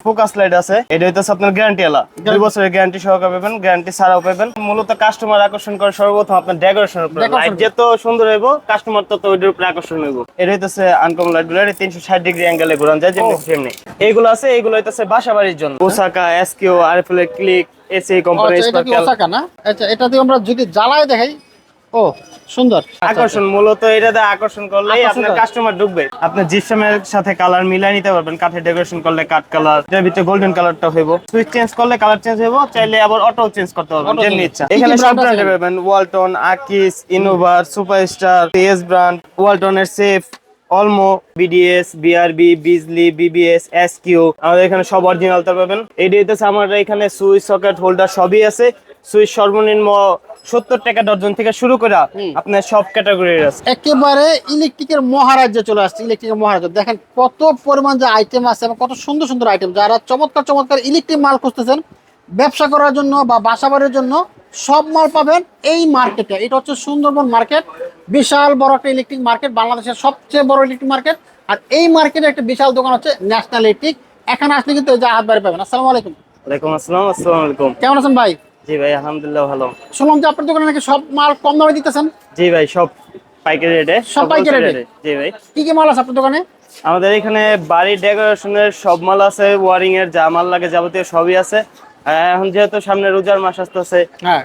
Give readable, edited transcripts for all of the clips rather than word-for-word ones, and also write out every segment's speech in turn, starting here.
Focus light আছে, এটা হইতেছে আপনার গ্যারান্টি এলা 2 বছরের গ্যারান্টি সহকারে পাবেন, গ্যারান্টি ছাড়াও পাবেন। মূলত কাস্টমার আকর্ষণ করে সর্বপ্রথম আপনার ডেকোরেশনের উপর। লাইট যত সুন্দর হইব কাস্টমার তত ওইটার উপরে আকর্ষণ হইব। এটা হইতেছে আনকমন লাইট গুলো 360 ডিগ্রি অ্যাঙ্গেলে ঘোরান যায় যেমনি সেমনি। এইগুলো আছে, এইগুলো হইতেছে বাসাবাড়ির জন্য। Osaka, SQ, RFL click, AC company sparkle. Osaka না? আচ্ছা, এটা দিয়ে আমরা যদি জ্বালায় দেখাই, ও সুন্দর আকর্ষণ। মূলত এটাতে আকর্ষণ করলেই আপনার কাস্টমার ঢুকবে। আপনি জিপসামের সাথে কালার মিলাই নিতে পারবেন। কাঠে ডেকোরেশন করলে কাঠ কালার, এর ভিতরে গোল্ডেন কালারটা হইব। সুইচ চেঞ্জ করলে কালার চেঞ্জ হইব, চাইলে আবার অটো চেঞ্জ করতে পারবেন যেমনি ইচ্ছা। এখানে সব ব্র্যান্ডের পাবেন, ওয়ালটন, আকিস, ইনোভার, সুপারস্টার, এস ব্র্যান্ড, ওয়ালটনের সেফ, অলমো, BDS, BRB, Bijli, BBS, SQ. আমাদের এখানে সব অরিজিনাল তা পাবেন। এইটা হইতেছে আমাদের এখানে সুইচ, সকেট, হোল্ডার সবই আছে। সুইচ সর্বনিম্ন 70 টাকা ডজন থেকে শুরু করে আপনার সব ক্যাটাগরির আছে। একেবারে ইলেকট্রিকের মহারাজ্যে চলে আসছে। ইলেকট্রিকের মহারাজ্য দেখেন কত পরিমাণ যে আইটেম আছে এবং কত সুন্দর সুন্দর আইটেম। যারা চমৎকার চমৎকার ইলেকট্রিক মাল খুঁজতেছেন ব্যবসা করার জন্য বা বাসাবাড়ির জন্য, সব মাল পাবেন এই মার্কেটে। এটা হচ্ছে সুন্দরবন মার্কেট, বিশাল বড় একটা ইলেকট্রিক মার্কেট, বাংলাদেশের সবচেয়ে বড় ইলেকট্রিক মার্কেট। আর এই মার্কেটে একটা বিশাল দোকান হচ্ছে ন্যাশনাল ইলেকট্রিক। এখানে আসলে কিন্তু এই যে হাত বাড়ি পাবেন। আসসালামু আলাইকুম। ওয়ালাইকুম আসসালাম। আসসালামু আলাইকুম। কেমন আছেন ভাই? জি ভাই, আলহামদুলিল্লাহ ভালো। শুনলাম যে আপনার দোকানে নাকি সব মাল কম দামে দিতেছেন। জি ভাই, সব পাইকারি রেটে। সব পাইকারি রেটে? জি ভাই। কি কি মাল আছে আপনার দোকানে? আমাদের এখানে বাড়ির ডেকোরেশনের সব মাল আছে, ওয়ারিং এর যা মাল লাগে যাবতীয় সবই আছে। এখন যেহেতু সামনে রোজার মাস আসতেছে,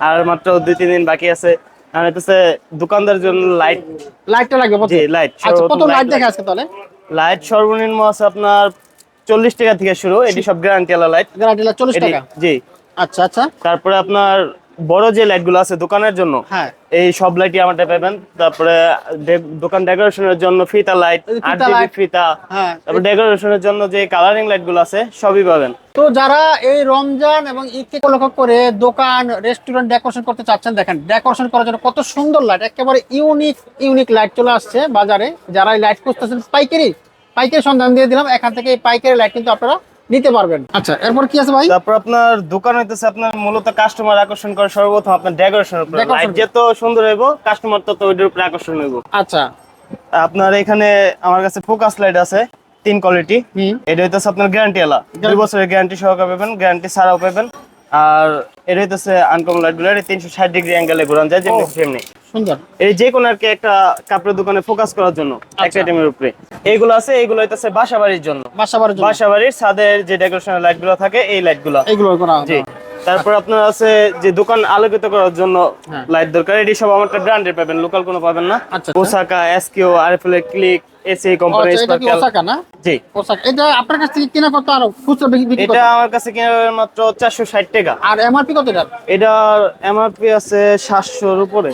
আর মাত্র 2-3 দিন বাকি আছে, আর হচ্ছে দোকানদার জন্য লাইটটা লাগবে। জি লাইট। আচ্ছা, কত লাইট দেখা আছে তাহলে? লাইট সর্বনিম্ন আছে আপনার 40 টাকা থেকে শুরু। এটি সব গ্যারান্টি ওয়ালা লাইট। গ্যারান্টি 40 টাকা? জি। আচ্ছা আচ্ছা। তারপরে আপনার বড় যে লাইট গুলো আছে দোকানের জন্য, হ্যাঁ, এই সব লাইটই আমাদের পাবেন। তারপরে দোকান ডেকোরেশনের জন্য ফিতা লাইট, আরজিবি ফিতা, তারপর ডেকোরেশনের জন্য যে কালারিং লাইট গুলো আছে সবই পাবেন। তো যারা এই রমজান এবং ঈদকে উপলক্ষ করে দোকান রেস্টুরেন্ট ডেকোরেশন করতে চাচ্ছেন, দেখেন ডেকোরেশন করার জন্য কত সুন্দর লাইট, একেবারে ইউনিক লাইট চলে আসছে বাজারে। যারা এই লাইট খুঁজতেছেন পাইকারি সন্ধান দিয়ে দিলাম। এখান থেকে এই পাইকারি লাইট কিন্তু আপনারা নিতে পারবেন। আচ্ছা, এরপর কি আছে ভাই? তারপর আপনার দোকান হইতেছে আপনার মূলত কাস্টমার আকর্ষণ করে সর্বপ্রথম আপনার ডেকোরেশনের উপর। লাইট যত সুন্দর হইব কাস্টমার তত ওইটার উপরে আকর্ষণ হইব। আচ্ছা, আপনার এখানে আমার কাছে ফোকাস লাইট আছে 3 কোয়ালিটি। এটা হইতেছে আপনার গ্যারান্টি এলা 2 বছরের গ্যারান্টি সহকারে পাবেন, গ্যারান্টি ছাড়াও পাবেন। আর এটা হইতেছে আনকমন লাইট গুলো 360 ডিগ্রি অ্যাঙ্গেলে ঘোরান যায় যেমনি সেমনি সুন্দর। এই যে কোনো আর কি একটা কাপড়ের দোকানে ফোকাস করার জন্য একটা আইটেমের উপরে এইগুলো আছে। এইগুলো হইতেছে বাসাবাড়ির জন্য, বাসাবাড়ির ছাদের যে ডেকোরেশনের লাইট গুলো থাকে এই লাইট গুলো, এইগুলো করা। জি। তারপর আপনার আছে যে দোকান আলোকিত করার জন্য লাইট দরকার, এটি সব আমাদের ব্র্যান্ডের পাবেন, লোকাল কোনো পাবেন না। Osaka, SQ, RFL click, AC company sparkle. Osaka না? জি। ওসাকা। এটা আপনার কাছ থেকে কিনা কত আর খুচরা বিক্রি কত? এটা আমার কাছে কিনা মাত্র 460 টাকা। আর এমআরপি কত এটা? এটার এমআরপি আছে 700 এর উপরে,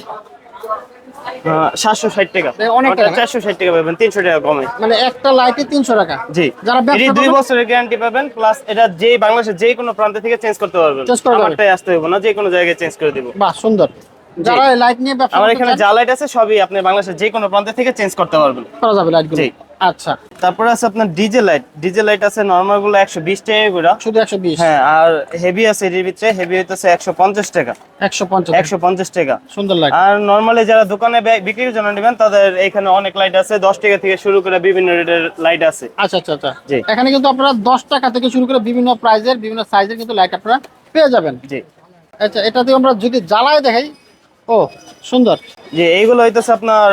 760 টাকা। অনেক টাকা। 460 টাকা পাবেন, 300 টাকা কমে। মানে একটা লাইটে 300 টাকা? জি। যারা ব্যবসা 2 বছরের গ্যারান্টি পাবেন, প্লাস এটা যে বাংলাদেশের যে কোনো প্রান্ত থেকে চেঞ্জ করতে পারবেন। আমারটাই আসতে হবে না, যে কোনো জায়গায় চেঞ্জ করে দিব। বাহ, সুন্দর। যারা লাইট নিয়ে ব্যবসা আমার এখানে যা লাইট আছে সবই আপনি বাংলাদেশের যে কোনো প্রান্ত থেকে চেঞ্জ করতে পারবেন, করা যাবে লাইটগুলো। জি। আচ্ছা, তারপরে আছে আপনার ডিজে লাইট আছে নরমাল গুলো 120 টাকা করে, শুধু 120? হ্যাঁ। আর হেভি আছে, এর ভিতরে হেভি হইতেছে 150 টাকা। 150 টাকা সুন্দর লাইট। আর নরমালি যারা দোকানে বিক্রির জন্য নেবেন তাদের এখানে অনেক লাইট আছে, 10 টাকা থেকে শুরু করে বিভিন্ন রেটের লাইট আছে। আচ্ছা আচ্ছা আচ্ছা। এখানে কিন্তু আপনারা 10 টাকা থেকে শুরু করে বিভিন্ন প্রাইজের বিভিন্ন সাইজের কিন্তু লাইট আপনারা পেয়ে যাবেন। জি। আচ্ছা, এটা দিয়ে আমরা যদি জ্বালায় দেখাই, ও সুন্দর। জি, এইগুলো হইতেছে আপনার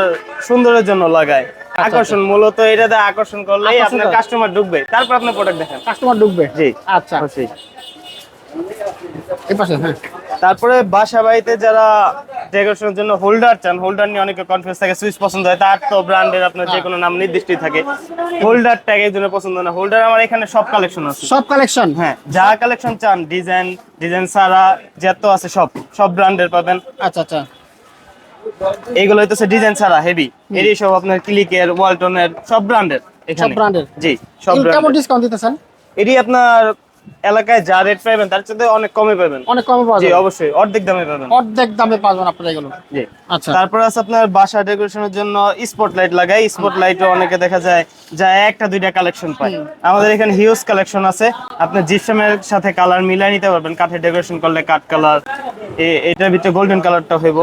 সুন্দরের জন্য লাগায়, আকর্ষণ। মূলত এটাতে আকর্ষণ করলেই আপনার কাস্টমার ঢুকবে, তারপর আপনি প্রোডাক্ট দেখেন, কাস্টমার ঢুকবে। জি। আচ্ছা, এই পাশে। হ্যাঁ। তারপরে বাসা বাড়িতে যারা ডেকোরেশনের জন্য হোল্ডার চান, হোল্ডার নিয়ে অনেকে কনফিউজ থাকে। সুইচ পছন্দ হয়, তার তো ব্র্যান্ডের আপনার যে কোনো নাম নির্দিষ্টই থাকে। হোল্ডার ট্যাগ এর জন্য পছন্দ না। হোল্ডার আমার এখানে সব কালেকশন আছে। সব কালেকশন? হ্যাঁ, যা কালেকশন চান, ডিজাইন সারা যত আছে সব ব্র্যান্ডের পাবেন। আচ্ছা আচ্ছা। এইগুলো হইতেছে ডিজাইন ছাড়া হেভি, এরই সব আপনার ক্লিকের, ওয়ালটনের সব ব্র্যান্ডের এখানে। সব ব্র্যান্ডের? জি, সব ব্র্যান্ড। কেমন ডিসকাউন্ট দিতেছেন? এটি আপনার এলাকায় যা রেট পাবেন তার চেয়ে অনেক কমে পাবেন। অনেক কমে পাওয়া জি যাবে? অবশ্যই, অর্ধেক দামে পাবেন। অর্ধেক দামে পাবেন আপনারা এগুলো? জি। আচ্ছা। তারপর আছে আপনার বাসা ডেকোরেশনের জন্য স্পট লাইট লাগাই। স্পট লাইটও অনেকে দেখা যায় যা একটা দুইটা কালেকশন পায়। আমাদের এখানে হিউজ কালেকশন আছে। আপনি জিপসামের সাথে কালার মিলাই নিতে পারবেন। কাঠে ডেকোরেশন করলে কাঠ কালার, এটার ভিতরে গোল্ডেন কালারটা হইব।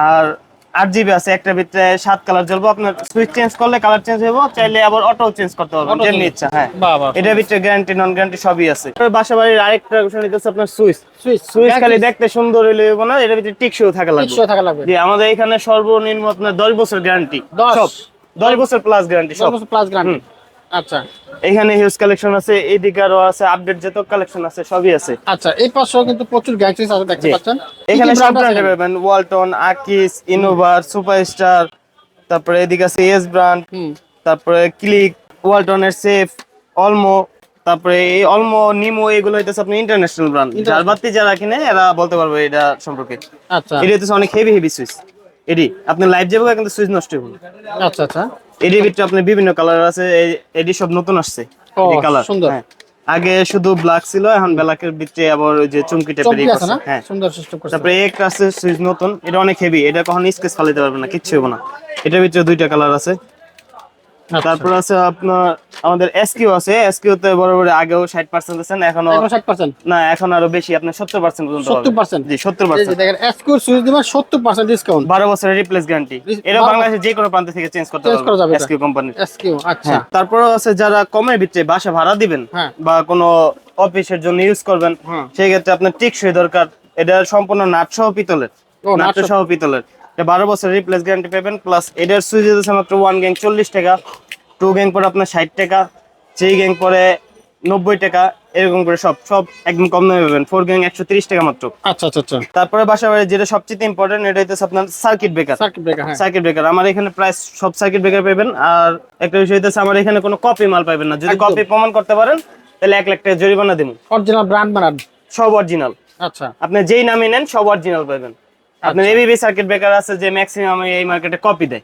আর 8 GB আছে, একটা ভিতরে 7 কালার জ্বলবো। আপনার সুইচ চেঞ্জ করলে কালার চেঞ্জ হইব, চাইলে আবার অটো চেঞ্জ করতে পারবেন যেমনি ইচ্ছা। হ্যাঁ, এটার ভিতরে গ্যারান্টি নন গ্যারান্টি সবই আছে। বাসা বাড়ির আরেকটা বিষয় হচ্ছে আপনার সুইচ সুইচ খালি দেখতে সুন্দর হইলে হইব না, এটার ভিতরে টিকসই থাকা লাগবে। জি, আমাদের এখানে সর্বনিম্ন আপনার 10 বছর গ্যারান্টি, সব 10 বছর প্লাস গ্যারান্টি, সব 10 বছর প্লাস গ্যারান্টি। আচ্ছা, এখানে হিউজ কালেকশন আছে, এদিকে আরো আছে, আপডেট যত কালেকশন আছে সবই আছে। আচ্ছা, এই পাশেও কিন্তু প্রচুর গ্যাজেটস আছে দেখতে পাচ্ছেন। এখানে সব ব্র্যান্ডের পাবেন, ওয়ালটন, আকিস, ইনোভার, সুপারস্টার, তারপরে এদিকে আছে এস ব্র্যান্ড, তারপরে ক্লিক, ওয়ালটনের সেফ, অলমো, তারপরে এই অলমো, নিমো, এগুলো হইতেছে আপনি ইন্টারন্যাশনাল ব্র্যান্ড। ঝাড়বাতি যারা কিনে এরা বলতে পারবে এটা সম্পর্কে। আচ্ছা, এটা হচ্ছে অনেক হেভি হেভি সুইচ। এডি আপনি লাইভ যাবে কিন্তু সুইচ নষ্ট হবে। আচ্ছা আচ্ছা, এডির ভিতরে আপনি বিভিন্ন কালার আছে, এডি সব নতুন আসছে। এই কালার সুন্দর, আগে শুধু ব্ল্যাক ছিল, এখন ব্ল্যাকের ভিতরে আবার ওই যে চুমকি টাইপের আছে না, হ্যাঁ সুন্দর সিস্টেম করছে। তারপরে একটা আছে সুইচ নতুন, এটা অনেক হেভি, এটা কখনো স্কেচ ফালাইতে পারবে না, কিচ্ছু হবে না। এটার ভিতরে দুইটা কালার আছে। তারপর আছে আপনার আমাদের এসকিউ আছে, এসকিউ তে বরাবর আগেও 60% আছেন, এখনো 60% না, এখন আরো বেশি, আপনি 70% পর্যন্ত পাবেন। 70%? জি 70%। দেখেন এসকিউ সুইচ দিবেন 70% ডিসকাউন্ট, 12 বছরের রিপ্লেস গ্যারান্টি। এটা বাংলাদেশে যে কোনো প্রান্ত থেকে চেঞ্জ করতে পারবেন এসকিউ কোম্পানির। এসকিউ আচ্ছা। তারপর আছে যারা কমের ভিতরে বাসা ভাড়া দিবেন বা কোনো অফিসের জন্য ইউজ করবেন, সেই ক্ষেত্রে আপনার টিকসই দরকার। এটা সম্পূর্ণ নাট সহ পিতলের, নাট সহ পিতলের। 12 বছর রিপ্লেস গ্যারান্টি পাবেন। প্লাস এটার সুইচ আছে মাত্র 1 গ্যাং 40 টাকা, 2 গ্যাং পরে আপনার 60 টাকা, 3 গ্যাং পরে 90 টাকা, এরকম করে সব সব একদম কম দামে পাবেন। 4 গ্যাং 130 টাকা মাত্র। আচ্ছা আচ্ছা আচ্ছা। তারপরে বাসা বাড়ি যেটা সবচেয়ে ইম্পর্টেন্ট, এটা হচ্ছে আপনার সার্কিট ব্রেকার। সার্কিট ব্রেকার আমার এখানে প্রায় সব সার্কিট ব্রেকার পাবেন। আর একটা বিষয় হচ্ছে আমার এখানে কোনো কপি মাল পাবেন না। যদি কপি প্রমাণ করতে পারেন তাহলে 1 লাখ টাকা জরিমানা দেব। অরিজিনাল ব্র্যান্ড বানান, সব অরিজিনাল। আচ্ছা, আপনি যেই নামে নেন সব অরিজিনাল পাবেন। আপনার এবিবি সার্কিট ব্রেকার আছে যে ম্যাক্সিমাম এই মার্কেটে কপি দেয়,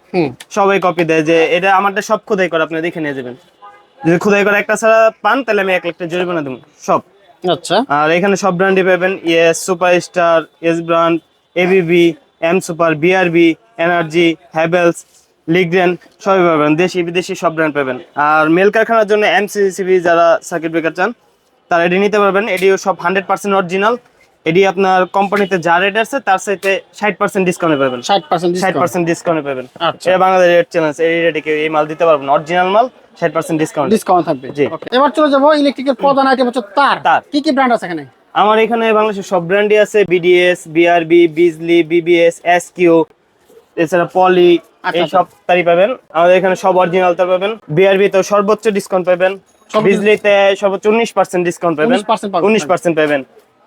সবাই কপি দেয়, যে এটা আমারটা সব খোদাই করে, আপনি দেখে নিয়ে যাবেন। যদি খোদাই করে একটা ছাড়া পান তাহলে আমি 1 লাখ টাকা জরিমানা দেব সব। আচ্ছা, আর এখানে সব ব্র্যান্ডই পাবেন, ES, superstar, S brand, ABB, M super, BRB, energy, Havells, Legrand, সবই পাবেন, দেশি বিদেশি সব ব্র্যান্ড পাবেন। আর মেল কারখানার জন্য এমসিসিবি যারা সার্কিট ব্রেকার চান তারা এটি নিতে পারবেন। এটিও সব 100% অরিজিনাল। এটি আপনার কোম্পানিতে যা রেট আছে তার সাথে 60% ডিসকাউন্টে পাবেন। 60% ডিসকাউন্টে পাবেন। এটা বাংলাদেশ রেট চ্যালেঞ্জ, এই রেটে কেউ এই মাল দিতে পারবেন, অরিজিনাল মাল 60% ডিসকাউন্ট থাকবে। জি, এবার চলে যাব ইলেকট্রিকের প্রধান আইটেম হচ্ছে তার। কি কি ব্র্যান্ড আছে এখানে? আমার এখানে বাংলাদেশের সব ব্র্যান্ডই আছে, BDS, BRB, Bijli, BBS, SQ, এছাড়া পলি, এই সব তারই পাবেন। আমাদের এখানে সব অরিজিনাল তার পাবেন। বিআরবি তো সর্বোচ্চ ডিসকাউন্ট পাবেন, বিজলিতে সর্বোচ্চ 19% ডিসকাউন্ট পাবেন, 19% পাবেন,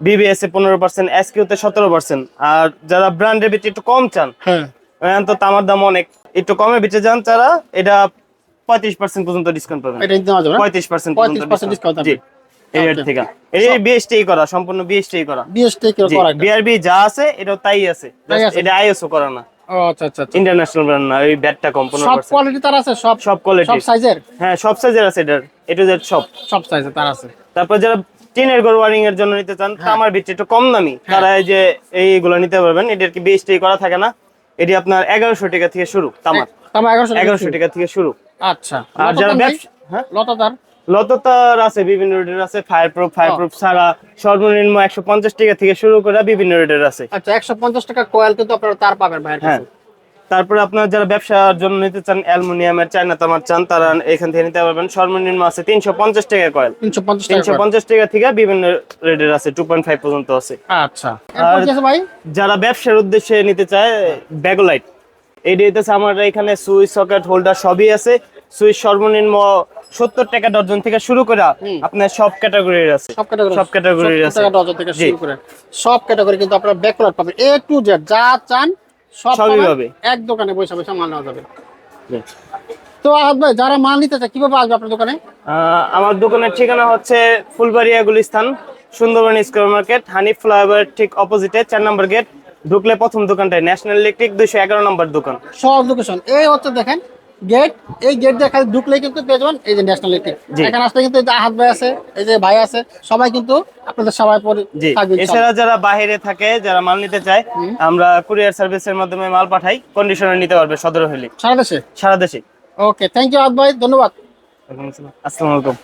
বিবিএস এ 15%, এসকিউ তে 17%। আর যারা ব্র্যান্ডের ভিতরে একটু কম চান, হ্যাঁ তো তামার দাম অনেক, একটু কমের ভিতরে যান তারা, এটা 35% পর্যন্ত ডিসকাউন্ট পাবেন। এটা দেওয়া যাবে 35% ডিসকাউন্ট। জি, এই রেট থেকে। এই বিএসটি করা, সম্পূর্ণ বিএসটি করা, বিএসটি করা। বিআরবি যা আছে এটা তাই আছে, এটা আইএসও করা না। ও আচ্ছা আচ্ছা, ইন্টারন্যাশনাল ব্র্যান্ড না, এই ব্যাটটা কম। সব কোয়ালিটি তার আছে, সব কোয়ালিটি, সব সাইজের। হ্যাঁ, সব সাইজের আছে, এটার এ টু জেড সব সাইজের তার আছে। তারপর যারা টিনের ঘর ওয়ারিং এর জন্য নিতে চান, তামার ভিতরে একটু কম দামি, তারা এই যে এইগুলো নিতে পারবেন। এটার কি বিএসটি করা থাকে না, এটি আপনার 1100 টাকা থেকে শুরু। তামা 1100 টাকা থেকে শুরু। আচ্ছা, আর যারা ব্যবসা, হ্যাঁ লতার আছে, বিভিন্ন রেটের আছে, ফায়ারপ্রুফ ছাড়া সর্বনিম্ন 150 টাকা থেকে শুরু করে বিভিন্ন রেটের আছে। আচ্ছা, 150 টাকা কয়েল কিন্তু আপনারা তার পাবেন ভাই। হ্যাঁ, তারপরে আপনারা যারা ব্যবসার জন্য নিতে চান, অ্যালুমিনিয়ামের, চায়না তামার চান, তারা এখান থেকে নিতে পারবেন। সর্বনিম্ন আছে 350 টাকা কয়েল, 350 টাকা থেকে বিভিন্ন রেটের আছে, 2.5 পর্যন্ত আছে। আচ্ছা, আর যারা ব্যবসার উদ্দেশ্যে নিতে চায়, ব্যাগলাইট, এইটা হইতেছে আমার এখানে সুইচ, সকেট, হোল্ডার সবই আছে। সুইচ সর্বনিম্ন 70 টাকা ডজন থেকে শুরু করে আপনার সব ক্যাটাগরির আছে, সব ক্যাটাগরির আছে, ডজন থেকে শুরু করে সব ক্যাটাগরি কিন্তু আপনারা ব্যাকলাইট পাবেন। এ টু জেড যা চান সবই পাবে, এক দোকানে বসে বসে মাল নেওয়া যাবে। তো আহাদ ভাই, যারা মাল নিতে চায় কিভাবে আসবে আপনার দোকানে? আমার দোকানের ঠিকানা হচ্ছে Phulbaria Gulistan, Sundarban square market, Hanif flyover ঠিক অপোজিটে 4 নম্বর গেট ঢুকলে প্রথম দোকানটাই ন্যাশনাল ইলেকট্রিক, 211 নম্বর দোকান। সব লোকেশন এই হচ্ছে, দেখেন গেট, এই গেট দিয়ে খালি ঢুকলেই কিন্তু পেয়ে যাবেন এই যে ন্যাশনাল ইলেকট্রিক। এখানে আসলে কিন্তু এই যে আহাদ ভাই আছে, এই যে ভাই আছে, সবাই কিন্তু আপনাদের সবাই পরে থাকবে। এছাড়া যারা বাইরে থাকে, যারা মাল নিতে চায়, আমরা কুরিয়ার সার্ভিসের মাধ্যমে মাল পাঠাই, কন্ডিশনে নিতে পারবে, সদর হলে সারা দেশে। ওকে, থ্যাংক ইউ আহাদ ভাই, ধন্যবাদ। আসসালামু আলাইকুম।